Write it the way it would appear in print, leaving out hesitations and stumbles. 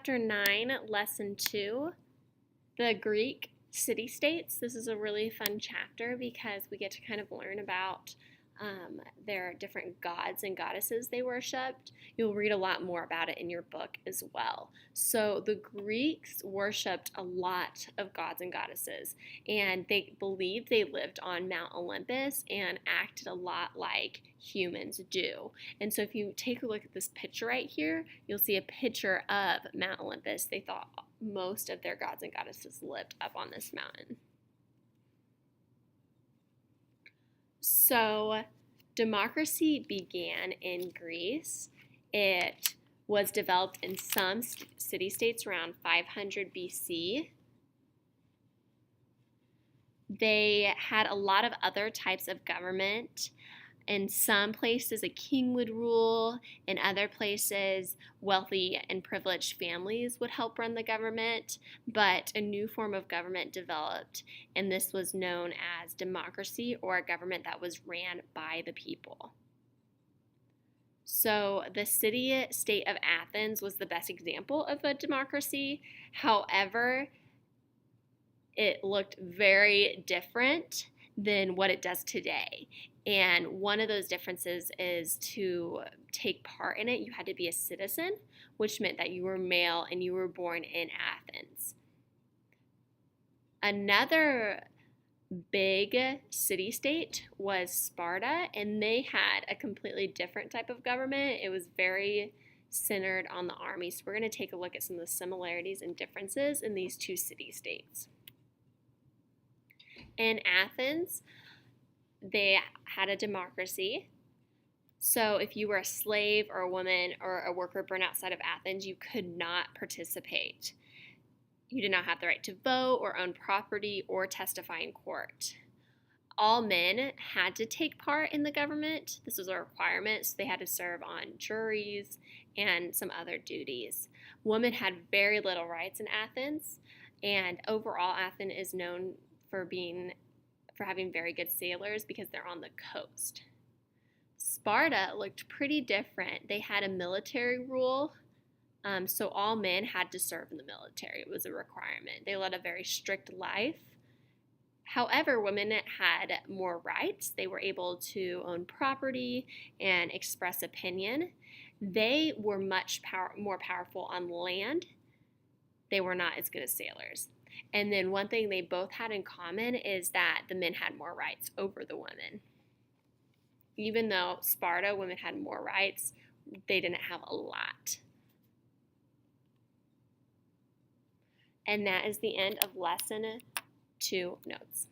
Chapter 9, Lesson 2, the Greek city-states. This is a really fun chapter because we get to kind of learn about their different gods and goddesses they worshipped. You'll read a lot more about it in your book as well. So the Greeks worshipped a lot of gods and goddesses, and they believed they lived on Mount Olympus and acted a lot like humans do. And so if you take a look at this picture right here, you'll see a picture of Mount Olympus. They thought most of their gods and goddesses lived up on this mountain. So democracy began in Greece. It was developed in some city-states around 500 BC. They had a lot of other types of government. In some places, a king would rule. In other places, wealthy and privileged families would help run the government. But a new form of government developed, and this was known as democracy, or a government that was ran by the people. So the city-state of Athens was the best example of a democracy. However, it looked very different than what it does today. And one of those differences is to take part in it, you had to be a citizen, which meant that you were male and you were born in Athens. Another big city-state was Sparta, and they had a completely different type of government. It was very centered on the army. So we're going to take a look at some of the similarities and differences in these two city-states. In Athens, they had a democracy. So if you were a slave or a woman or a worker born outside of Athens, you could not participate. You did not have the right to vote or own property or testify in court. All men had to take part in the government. This was a requirement, so they had to serve on juries and some other duties. Women had very little rights in Athens, and overall Athens is known for having very good sailors because they're on the coast. Sparta looked pretty different. They had a military rule, so all men had to serve in the military. It was a requirement. They led a very strict life. However, women had more rights. They were able to own property and express opinion. They were much more powerful on land. They were not as good as sailors. And then one thing they both had in common is that the men had more rights over the women. Even though Sparta, women had more rights, they didn't have a lot. And that is the end of lesson 2 notes.